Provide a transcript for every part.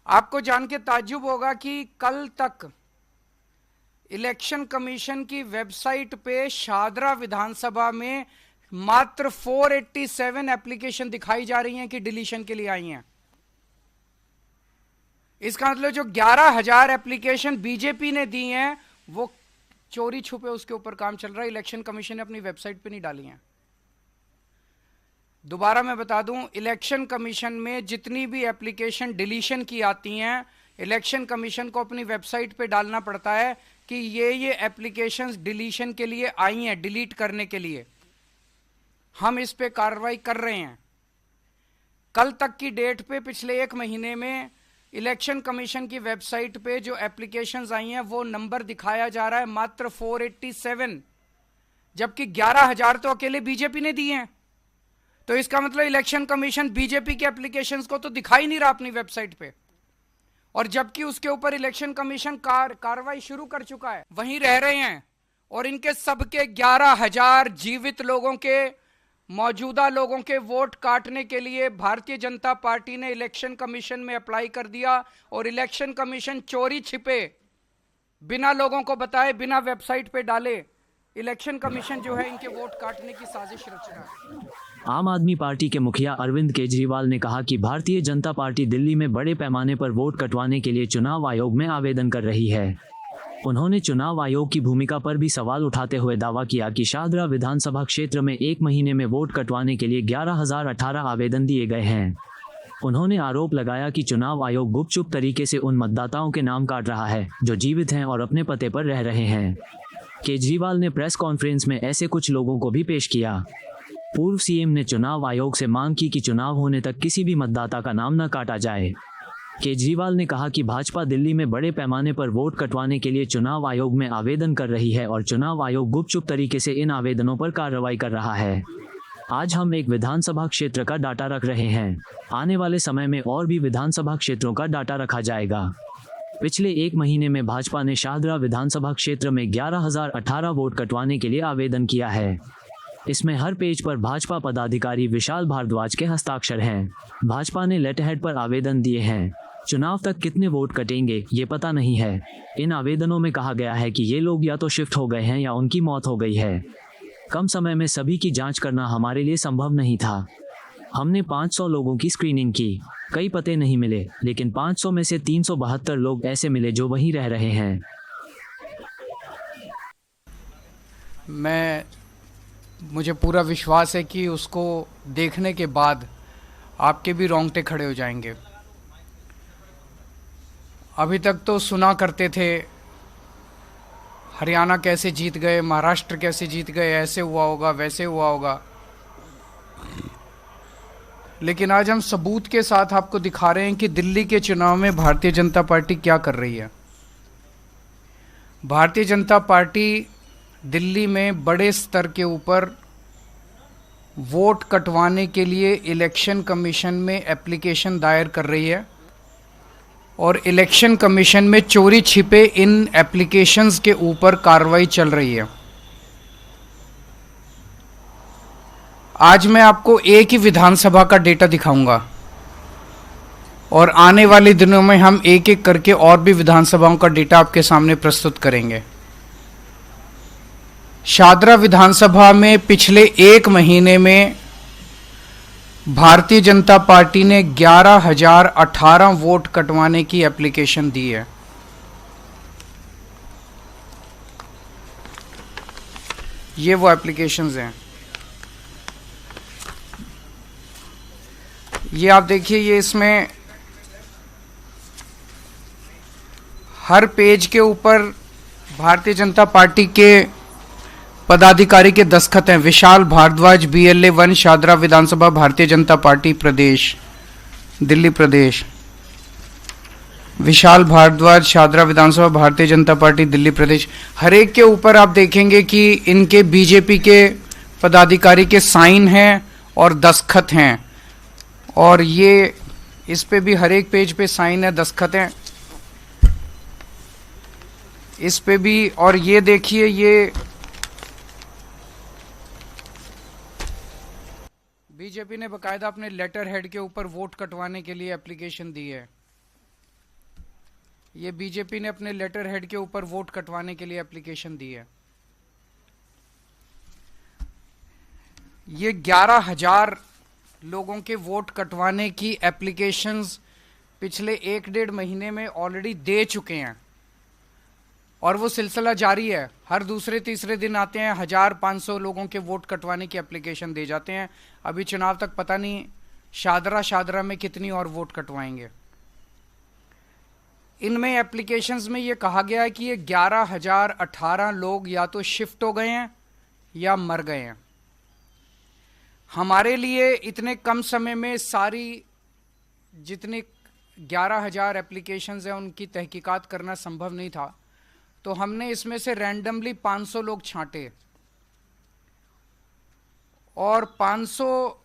आपको जान के ताज्जुब होगा कि कल तक इलेक्शन कमीशन की वेबसाइट पे शादरा विधानसभा में मात्र 487 एप्लीकेशन दिखाई जा रही हैं कि डिलीशन के लिए आई हैं। इसका मतलब जो 11,000 एप्लीकेशन बीजेपी ने दी हैं वो चोरी छुपे उसके ऊपर काम चल रहा है, इलेक्शन कमीशन ने अपनी वेबसाइट पे नहीं डाली हैं। दोबारा मैं बता दूं, इलेक्शन कमीशन में जितनी भी एप्लीकेशन डिलीशन की आती हैं, इलेक्शन कमीशन को अपनी वेबसाइट पे डालना पड़ता है कि ये एप्लीकेशंस डिलीशन के लिए आई हैं, डिलीट करने के लिए हम इस पे कार्रवाई कर रहे हैं। कल तक की डेट पे पिछले एक महीने में इलेक्शन कमीशन की वेबसाइट पे जो एप्लीकेशंस आई हैं वो नंबर दिखाया जा रहा है मात्र 487, जबकि 11,000 तो अकेले बीजेपी ने दिए हैं। तो इसका मतलब इलेक्शन कमीशन बीजेपी के एप्लीकेशंस को तो दिखा ही नहीं रहा अपनी वेबसाइट पे, और जबकि उसके ऊपर इलेक्शन कमीशन कार्रवाई शुरू कर चुका है, वहीं रह रहे हैं। और इनके सबके 11,000 जीवित लोगों के, मौजूदा लोगों के वोट काटने के लिए भारतीय जनता पार्टी ने इलेक्शन कमीशन में अप्लाई कर दिया, और इलेक्शन कमीशन चोरी छिपे बिना लोगों को बताए, बिना वेबसाइट पे डाले इलेक्शन कमीशन जो है इनके वोट काटने की साजिश रच रहा है। आम आदमी पार्टी के मुखिया अरविंद केजरीवाल ने कहा कि भारतीय जनता पार्टी दिल्ली में बड़े पैमाने पर वोट कटवाने के लिए चुनाव आयोग में आवेदन कर रही है। उन्होंने चुनाव आयोग की भूमिका पर भी सवाल उठाते हुए दावा किया कि शादरा विधानसभा क्षेत्र में एक महीने में वोट कटवाने के लिए 11,018 आवेदन दिए गए हैं। उन्होंने आरोप लगाया कि चुनाव आयोग गुपचुप तरीके से उन मतदाताओं के नाम काट रहा है जो जीवित हैं और अपने पते पर रह रहे हैं। केजरीवाल ने प्रेस कॉन्फ्रेंस में ऐसे कुछ लोगों को भी पेश किया। पूर्व सीएम ने चुनाव आयोग से मांग की कि चुनाव होने तक किसी भी मतदाता का नाम न काटा जाए। केजरीवाल ने कहा कि भाजपा दिल्ली में बड़े पैमाने पर वोट कटवाने के लिए चुनाव आयोग में आवेदन कर रही है और चुनाव आयोग गुपचुप तरीके से इन आवेदनों पर कार्रवाई कर रहा है। आज हम एक विधानसभा क्षेत्र का डाटा रख रहे हैं। आने वाले समय में और भी विधानसभा क्षेत्रों का डाटा रखा जाएगा। पिछले एक महीने में भाजपा ने शादरा विधानसभा क्षेत्र में 11,018 वोट कटवाने के लिए आवेदन किया है। इसमें हर पेज पर भाजपा पदाधिकारी विशाल भारद्वाज के हस्ताक्षर हैं। भाजपा ने लेटरहेड पर आवेदन दिए हैं। चुनाव तक कितने वोट कटेंगे ये पता नहीं है। इन आवेदनों में कहा गया है कि ये लोग या तो शिफ्ट हो गए हैं या उनकी मौत हो गई है। कम समय में सभी की जांच करना हमारे लिए संभव नहीं था। हमने 500 लोगों की स्क्रीनिंग की। कई पते नहीं मिले, लेकिन 500 में से 372 लोग ऐसे मिले जो वहीं रह रहे हैं। मुझे पूरा विश्वास है कि उसको देखने के बाद आपके भी रोंगटे खड़े हो जाएंगे। अभी तक तो सुना करते थे हरियाणा कैसे जीत गए, महाराष्ट्र कैसे जीत गए, ऐसे हुआ होगा, वैसे हुआ होगा, लेकिन आज हम सबूत के साथ आपको दिखा रहे हैं कि दिल्ली के चुनाव में भारतीय जनता पार्टी क्या कर रही है। भारतीय जनता पार्टी दिल्ली में बड़े स्तर के ऊपर वोट कटवाने के लिए इलेक्शन कमीशन में एप्लीकेशन दायर कर रही है, और इलेक्शन कमीशन में चोरी छिपे इन एप्लीकेशंस के ऊपर कार्रवाई चल रही है। आज मैं आपको एक ही विधानसभा का डेटा दिखाऊंगा, और आने वाले दिनों में हम एक एक करके और भी विधानसभाओं का डेटा आपके सामने प्रस्तुत करेंगे। शादरा विधानसभा में पिछले एक महीने में भारतीय जनता पार्टी ने 11,018 वोट कटवाने की एप्लीकेशन दी है। ये वो एप्लीकेशंस हैं। ये आप देखिए, ये इसमें हर पेज के ऊपर भारतीय जनता पार्टी के पदाधिकारी के दस्तखत हैं। विशाल भारद्वाज, BLA 1, शादरा विधानसभा, भारतीय जनता पार्टी प्रदेश, दिल्ली प्रदेश। विशाल भारद्वाज, शादरा विधानसभा, भारतीय जनता पार्टी, दिल्ली प्रदेश। हर एक के ऊपर आप देखेंगे कि इनके बीजेपी के पदाधिकारी के साइन हैं और दस्तखत हैं, और ये इस पे भी हर एक पेज पे साइन है, दस्तखत हैं इस पे भी। और ये देखिए, ये बीजेपी ने बकायदा अपने लेटर हेड के ऊपर वोट कटवाने के लिए एप्लीकेशन दी है। ये बीजेपी ने अपने लेटर हेड के ऊपर वोट कटवाने के लिए एप्लीकेशन दी है। ये 11,000 लोगों के वोट कटवाने की एप्लीकेशंस पिछले 1-1.5 महीने में ऑलरेडी दे चुके हैं और वो सिलसिला जारी है। हर दूसरे तीसरे दिन आते हैं, 1,500 लोगों के वोट कटवाने की एप्लीकेशन दे जाते हैं। अभी चुनाव तक पता नहीं शादरा में कितनी और वोट कटवाएंगे। इनमें एप्लीकेशंस में ये कहा गया है कि ये 11,018 लोग या तो शिफ्ट हो गए हैं या मर गए हैं। हमारे लिए इतने कम समय में सारी जितनी 11,000 एप्लीकेशंस हैं उनकी तहकीकात करना संभव नहीं था, तो हमने इसमें से रैंडमली 500 लोग छांटे और 500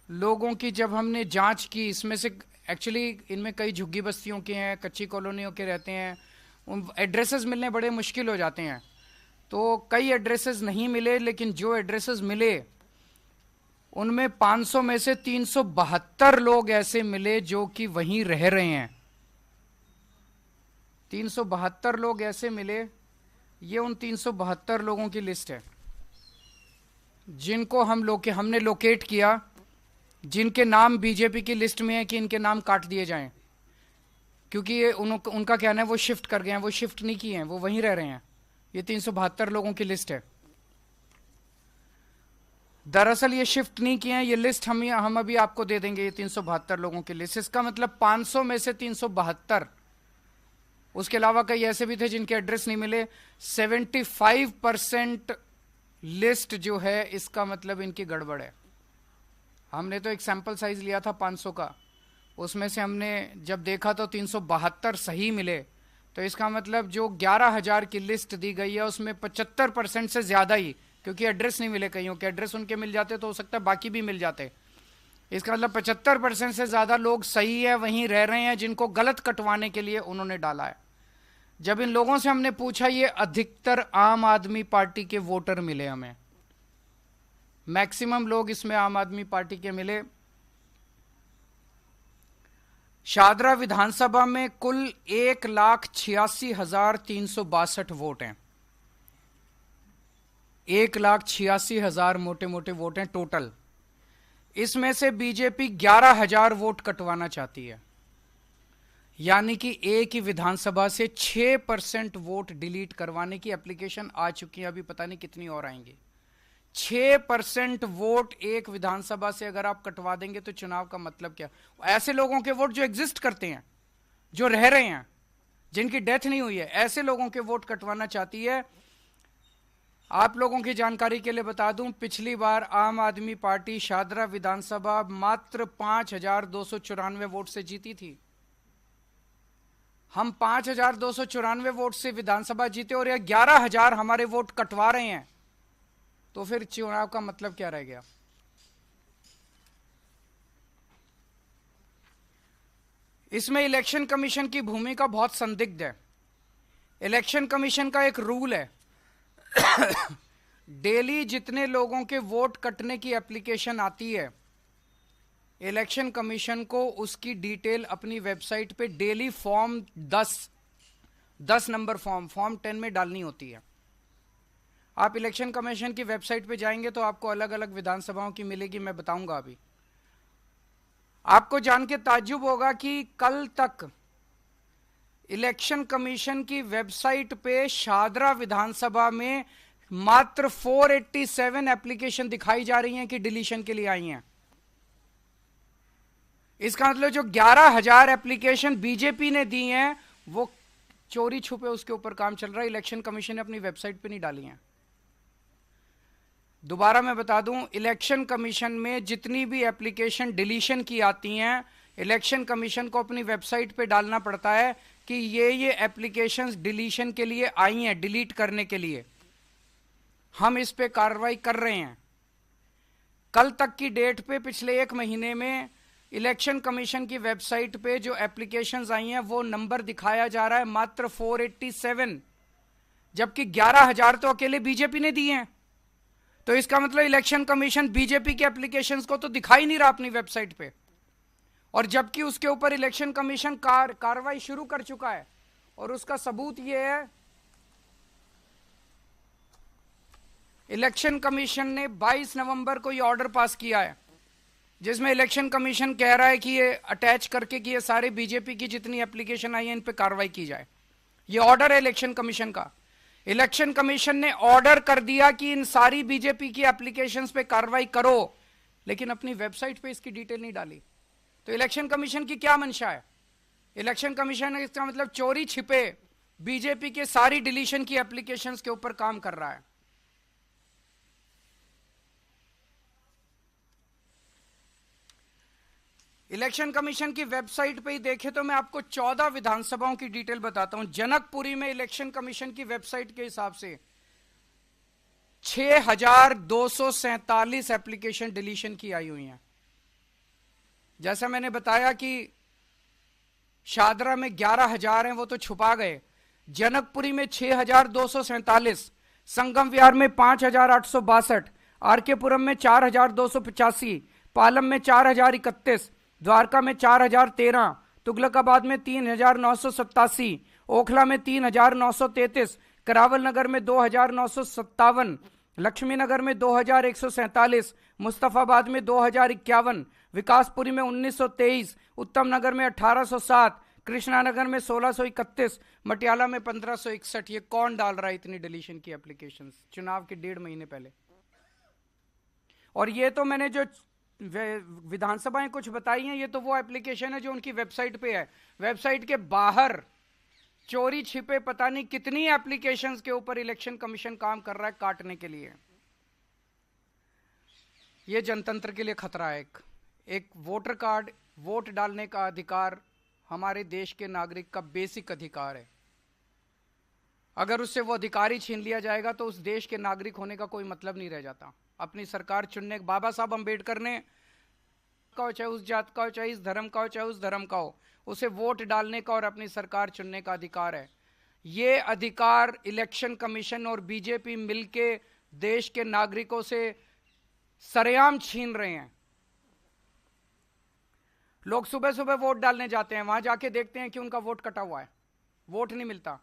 लोगों की जब हमने जांच की, इसमें से एक्चुअली इनमें कई झुग्गी बस्तियों के हैं, कच्ची कॉलोनियों के रहते हैं, उन एड्रेसेस मिलने बड़े मुश्किल हो जाते हैं। तो कई एड्रेसेस नहीं मिले, लेकिन जो एड्रेसेस मिले उनमें 500 में से 372 लोग ऐसे मिले जो कि वहीं रह रहे हैं। 372 लोग ऐसे मिले। ये उन 372 लोगों की लिस्ट है जिनको हमने लोकेट किया, जिनके नाम बीजेपी की लिस्ट में है कि इनके नाम काट दिए जाएं, क्योंकि ये उनका कहना है वो शिफ्ट कर गए हैं। वो शिफ्ट नहीं किए हैं, वो वहीं रह रहे हैं। ये 372 लोगों की लिस्ट है। दरअसल ये शिफ्ट नहीं किए हैं। ये लिस्ट हम अभी आपको दे देंगे, ये 372 लोगों की लिस्ट। इसका मतलब 500 में से 372, उसके अलावा कई ऐसे भी थे जिनके एड्रेस नहीं मिले। 75% लिस्ट जो है, इसका मतलब इनकी गड़बड़ है। हमने तो एक सैंपल साइज लिया था 500 का, उसमें से हमने जब देखा तो 372 सही मिले। तो इसका मतलब जो 11,000 की लिस्ट दी गई है उसमें 75% से ज्यादा ही, क्योंकि एड्रेस नहीं मिले, कईयों के एड्रेस उनके मिल जाते तो हो सकता है बाकी भी मिल जाते। इसका मतलब 75% से ज्यादा लोग सही है, वहीं रह रहे हैं, जिनको गलत कटवाने के लिए उन्होंने डाला है। जब इन लोगों से हमने पूछा, ये अधिकतर आम आदमी पार्टी के वोटर मिले हमें। मैक्सिमम लोग इसमें आम आदमी पार्टी के मिले। शादरा विधानसभा में कुल 1,86,362 वोट हैं। 1,86,000 मोटे मोटे वोट हैं टोटल। इसमें से बीजेपी 11,000 वोट कटवाना चाहती है, यानी कि एक ही विधानसभा से 6% वोट डिलीट करवाने की एप्लीकेशन आ चुकी है। अभी पता नहीं कितनी और आएंगी। 6% वोट एक विधानसभा से अगर आप कटवा देंगे तो चुनाव का मतलब क्या? ऐसे लोगों के वोट जो एग्जिस्ट करते हैं, जो रह रहे हैं, जिनकी डेथ नहीं हुई है, ऐसे लोगों के वोट कटवाना चाहती है। आप लोगों की जानकारी के लिए बता दूं, पिछली बार आम आदमी पार्टी शादरा विधानसभा मात्र 5,294 वोट से जीती थी। हम 5,294 वोट से विधानसभा जीते और ये 11,000 हमारे वोट कटवा रहे हैं, तो फिर चुनाव का मतलब क्या रह गया? इसमें इलेक्शन कमीशन की भूमिका बहुत संदिग्ध है। इलेक्शन कमीशन का एक रूल है, डेली जितने लोगों के वोट कटने की एप्लीकेशन आती है, इलेक्शन कमीशन को उसकी डिटेल अपनी वेबसाइट पे डेली फॉर्म 10 नंबर फॉर्म 10 में डालनी होती है। आप इलेक्शन कमीशन की वेबसाइट पे जाएंगे तो आपको अलग अलग विधानसभाओं की मिलेगी, मैं बताऊंगा अभी। आपको जान के ताज्जुब होगा कि कल तक इलेक्शन कमीशन की वेबसाइट पे शादरा विधानसभा में मात्र 487 एप्लीकेशन दिखाई जा रही हैं कि डिलीशन के लिए आई हैं। इसका मतलब जो 11,000 एप्लीकेशन बीजेपी ने दी हैं वो चोरी छुपे उसके ऊपर काम चल रहा है। इलेक्शन कमीशन ने अपनी वेबसाइट पे नहीं डाली हैं। दोबारा मैं बता दूं, इलेक्शन कमीशन में जितनी भी एप्लीकेशन डिलीशन की आती हैं, इलेक्शन कमीशन को अपनी वेबसाइट पे डालना पड़ता है कि ये एप्लीकेशंस डिलीशन के लिए आई हैं, डिलीट करने के लिए। हम इस पे कार्रवाई कर रहे हैं। कल तक की डेट पे पिछले 1 महीने में इलेक्शन कमीशन की वेबसाइट पे जो एप्लीकेशंस आई हैं वो नंबर दिखाया जा रहा है मात्र 487, जबकि 11,000 तो अकेले बीजेपी ने दिए हैं। तो इसका मतलब इलेक्शन कमीशन बीजेपी के एप्लीकेशंस को तो दिखा ही नहीं रहा अपनी वेबसाइट पे, और जबकि उसके ऊपर इलेक्शन कमीशन कार्रवाई शुरू कर चुका है। और उसका सबूत ये है, इलेक्शन कमीशन ने 22 नवंबर को ये ऑर्डर पास किया है, जिसमें इलेक्शन कमीशन कह रहा है कि ये अटैच करके कि ये सारे बीजेपी की जितनी एप्लीकेशन आई है इन पे कार्रवाई की जाए। ये ऑर्डर है इलेक्शन कमीशन का। इलेक्शन कमीशन ने ऑर्डर कर दिया कि इन सारी बीजेपी की एप्लीकेशंस पे कार्रवाई करो, लेकिन अपनी वेबसाइट पे इसकी डिटेल नहीं डाली। तो इलेक्शन कमीशन की क्या मंशा है? इलेक्शन कमीशन इसका मतलब चोरी छिपे बीजेपी के सारी डिलीशन की एप्लीकेशंस के ऊपर काम कर रहा है। इलेक्शन कमीशन की वेबसाइट पे ही देखे तो मैं आपको 14 विधानसभाओं की डिटेल बताता हूं। जनकपुरी में इलेक्शन कमीशन की वेबसाइट के हिसाब से 6,247 एप्लीकेशन डिलीशन की आई हुई हैं। जैसा मैंने बताया कि शादरा में 11,000 हैं, वो तो छुपा गए। जनकपुरी में 6,247, संगम विहार में 5,862, आरकेपुरम में 4,285, पालम में 4,031, द्वारका में 4,013, तुगलकाबाद में 3,987, ओखला में 3,933, करावल नगर में 2,957, लक्ष्मी नगर में 2,147, मुस्तफाबाद में 2,051, विकासपुरी में 1,923, उत्तम नगर में 1,807, कृष्णा नगर में 1,631, मटियाला में 1,561। ये कौन डाल रहा है इतनी डिलीशन की एप्लीकेशंस चुनाव के 1.5 महीने पहले? और ये तो मैंने जो विधानसभाएं कुछ बताई हैं, ये तो वो एप्लीकेशन है जो उनकी वेबसाइट पे है। वेबसाइट के बाहर चोरी छिपे पता नहीं कितनी एप्लीकेशंस के ऊपर इलेक्शन कमीशन काम कर रहा है काटने के लिए। ये जनतंत्र के लिए खतरा है। एक वोटर कार्ड, वोट डालने का अधिकार हमारे देश के नागरिक का बेसिक अधिकार है। अगर उससे वो अधिकार ही छीन लिया जाएगा तो उस देश के नागरिक होने का कोई मतलब नहीं रह जाता। अपनी सरकार चुनने, बाबा साहब अंबेडकर ने का हो, चाहे उस जात का हो, चाहे इस धर्म का हो, चाहे उस धर्म का हो, उसे वोट डालने का और अपनी सरकार चुनने का अधिकार है। ये अधिकार इलेक्शन कमीशन और बीजेपी मिलके देश के नागरिकों से सरेआम छीन रहे हैं। लोग सुबह सुबह वोट डालने जाते हैं, वहां जाके देखते हैं कि उनका वोट कटा हुआ है, वोट नहीं मिलता,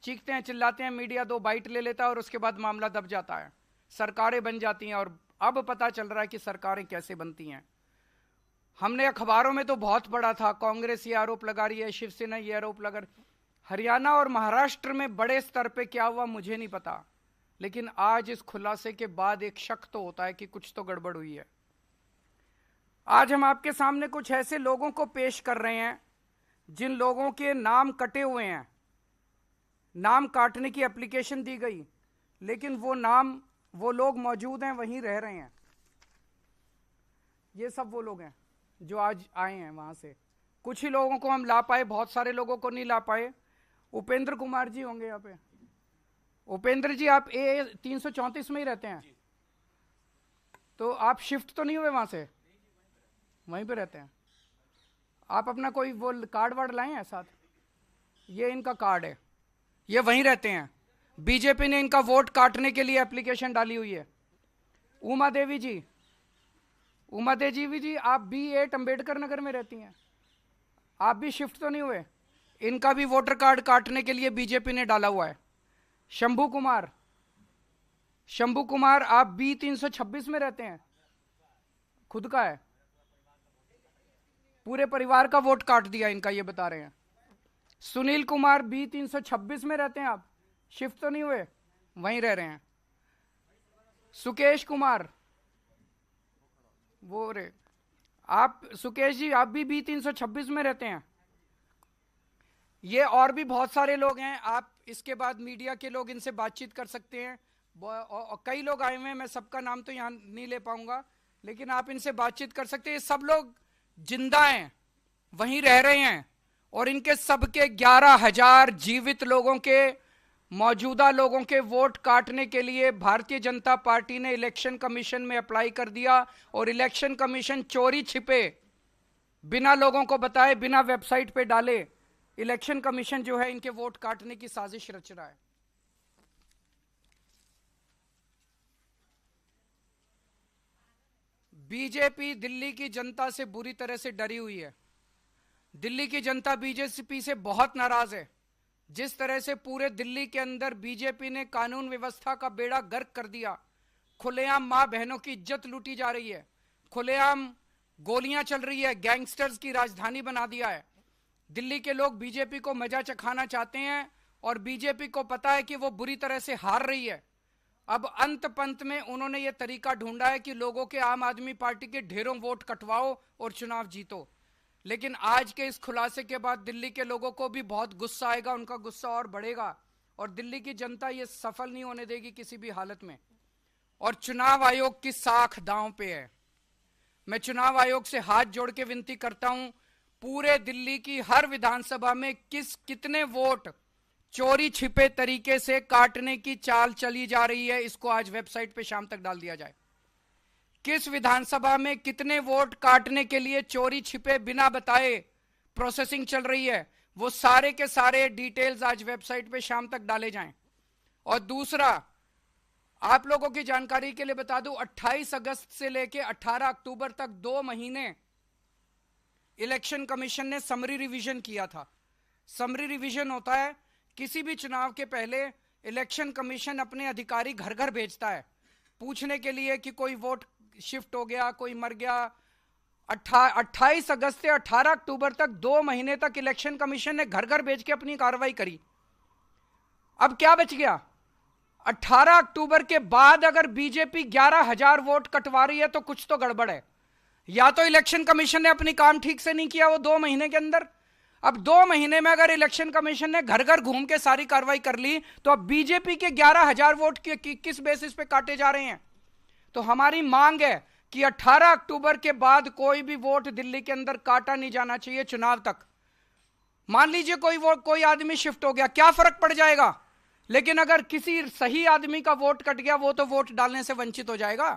चीखते हैं, चिल्लाते हैं, मीडिया 2 बाइट ले लेता है और उसके बाद मामला दब जाता है, सरकारें बन जाती हैं। और अब पता चल रहा है कि सरकारें कैसे बनती हैं। हमने अखबारों में तो बहुत पढ़ा था, कांग्रेस ये आरोप लगा रही है, शिवसेना ये आरोप लगा रही। हरियाणा और महाराष्ट्र में बड़े स्तर पे क्या हुआ मुझे नहीं पता, लेकिन आज इस खुलासे के बाद एक शक तो होता है कि कुछ तो गड़बड़ हुई है। आज हम आपके सामने कुछ ऐसे लोगों को पेश कर रहे हैं जिन लोगों के नाम कटे हुए हैं, नाम काटने की एप्लीकेशन दी गई, लेकिन वो लोग मौजूद हैं, वहीं रह रहे हैं। ये सब वो लोग हैं जो आज आए हैं वहां से। कुछ ही लोगों को हम ला पाए, बहुत सारे लोगों को नहीं ला पाए। उपेंद्र कुमार जी होंगे यहाँ पे। उपेंद्र जी, आप ए 334 में ही रहते हैं, तो आप शिफ्ट तो नहीं हुए वहां से? वहीं पे रहते हैं आप? अपना कोई वो कार्ड वार्ड लाए हैं साथ? ये इनका कार्ड है, ये वहीं रहते हैं। बीजेपी ने इनका वोट काटने के लिए एप्लीकेशन डाली हुई है। उमा देवी जी, आप भी 8 अंबेडकर नगर में रहती हैं, आप भी शिफ्ट तो नहीं हुए? इनका भी वोटर कार्ड काटने के लिए बीजेपी ने डाला हुआ है। शंभू कुमार, आप बी 326 में रहते हैं, खुद का है, पूरे परिवार का वोट काट दिया इनका, ये बता रहे हैं। सुनील कुमार, बी 326 में रहते हैं आप, शिफ्ट तो नहीं हुए, वहीं रह रहे हैं। सुकेश कुमार, वो रे आप, सुकेश जी आप भी बी 326 में रहते हैं। ये और भी बहुत सारे लोग हैं, आप इसके बाद मीडिया के लोग इनसे बातचीत कर सकते हैं। कई लोग आए हुए हैं, मैं सबका नाम तो यहां नहीं ले पाऊंगा, लेकिन आप इनसे बातचीत कर सकते हैं। सब लोग जिंदा हैं, वहीं रह रहे हैं, और इनके सबके 11,000 जीवित लोगों के, मौजूदा लोगों के वोट काटने के लिए भारतीय जनता पार्टी ने इलेक्शन कमीशन में अप्लाई कर दिया। और इलेक्शन कमीशन चोरी छिपे, बिना लोगों को बताए, बिना वेबसाइट पे डाले, इलेक्शन कमीशन जो है इनके वोट काटने की साजिश रच रहा है। बीजेपी दिल्ली की जनता से बुरी तरह से डरी हुई है। दिल्ली की जनता बीजेपी से बहुत नाराज है। जिस तरह से पूरे दिल्ली के अंदर बीजेपी ने कानून व्यवस्था का बेड़ा गर्क कर दिया, खुलेआम मां बहनों की इज्जत लूटी जा रही है, खुलेआम गोलियां चल रही है, गैंगस्टर्स की राजधानी बना दिया है। दिल्ली के लोग बीजेपी को मजा चखाना चाहते हैं और बीजेपी को पता है कि वो बुरी तरह से हार रही है। अब अंत पंत में उन्होंने ये तरीका ढूंढा है कि लोगों के आम आदमी पार्टी के ढेरों वोट कटवाओ और चुनाव जीतो। लेकिन आज के इस खुलासे के बाद दिल्ली के लोगों को भी बहुत गुस्सा आएगा, उनका गुस्सा और बढ़ेगा और दिल्ली की जनता ये सफल नहीं होने देगी किसी भी हालत में। और चुनाव आयोग की साख दांव पे है। मैं चुनाव आयोग से हाथ जोड़ के विनती करता हूं, पूरे दिल्ली की हर विधानसभा में कितने वोट चोरी छिपे तरीके से काटने की चाल चली जा रही है, इसको आज वेबसाइट पे शाम तक डाल दिया जाए। किस विधानसभा में कितने वोट काटने के लिए चोरी छिपे बिना बताए प्रोसेसिंग चल रही है, वो सारे के सारे डिटेल्स आज वेबसाइट पे शाम तक डाले जाएं। और दूसरा, आप लोगों की जानकारी के लिए बता दूं, 28 अगस्त से लेके 18 अक्टूबर तक 2 महीने इलेक्शन कमीशन ने समरी रिवीजन किया था। समरी रिवीजन होता है, किसी भी चुनाव के पहले इलेक्शन कमीशन अपने अधिकारी घर घर भेजता है पूछने के लिए कि कोई वोट शिफ्ट हो गया, कोई मर गया। 28 अगस्त से 18 अक्टूबर तक 2 महीने तक इलेक्शन कमीशन ने घर घर भेज के अपनी कार्रवाई करी। अब क्या बच गया? 18 अक्टूबर के बाद अगर बीजेपी 11,000 वोट कटवा रही है तो कुछ तो गड़बड़ है। या तो इलेक्शन कमीशन ने अपनी काम ठीक से नहीं किया वो 2 महीने के अंदर। अब 2 महीने में अगर इलेक्शन कमीशन ने घर घर घूम के सारी कार्रवाई कर ली तो अब बीजेपी के 11,000 वोट किस बेसिस पे काटे जा रहे हैं? तो हमारी मांग है कि 18 अक्टूबर के बाद कोई भी वोट दिल्ली के अंदर काटा नहीं जाना चाहिए चुनाव तक। मान लीजिए कोई आदमी शिफ्ट हो गया, क्या फर्क पड़ जाएगा? लेकिन अगर किसी सही आदमी का वोट कट गया, वो तो वोट डालने से वंचित हो जाएगा।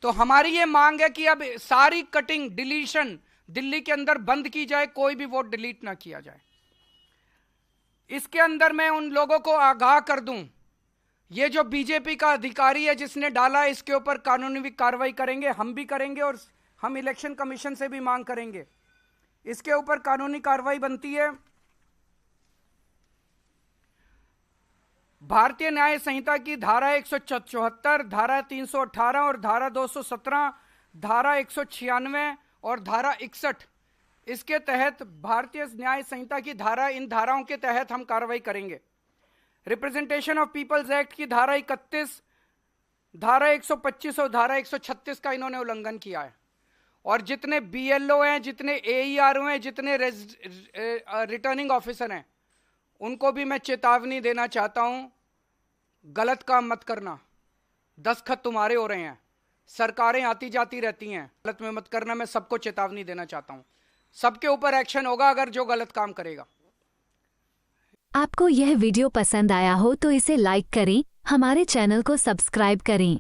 तो हमारी ये मांग है कि अब सारी कटिंग डिलीशन दिल्ली के अंदर बंद की जाए, कोई भी वोट डिलीट ना किया जाए। इसके अंदर मैं उन लोगों को आगाह कर दूं, ये जो बीजेपी का अधिकारी है जिसने डाला, इसके ऊपर कानूनी कार्रवाई करेंगे, हम भी करेंगे और हम इलेक्शन कमीशन से भी मांग करेंगे। इसके ऊपर कानूनी कार्रवाई बनती है। भारतीय न्याय संहिता की धारा 174, धारा 318 और धारा 217, धारा 196 और धारा 61, इसके तहत भारतीय न्याय संहिता की धारा, इन धाराओं के तहत हम कार्रवाई करेंगे। रिप्रेजेंटेशन ऑफ पीपल्स एक्ट की धारा 31, धारा 125 और धारा 136 का इन्होंने उल्लंघन किया है। और जितने बीएलओ हैं, जितने एईआर हैं, जितने रिटर्निंग ऑफिसर हैं, उनको भी मैं चेतावनी देना चाहता हूं, गलत काम मत करना। दस्तखत तुम्हारे हो रहे हैं, सरकारें आती जाती रहती हैं, गलत में मत करना। मैं सबको चेतावनी देना चाहता हूं, सबके ऊपर एक्शन होगा अगर जो गलत काम करेगा। आपको यह वीडियो पसंद आया हो तो इसे लाइक करें, हमारे चैनल को सब्सक्राइब करें।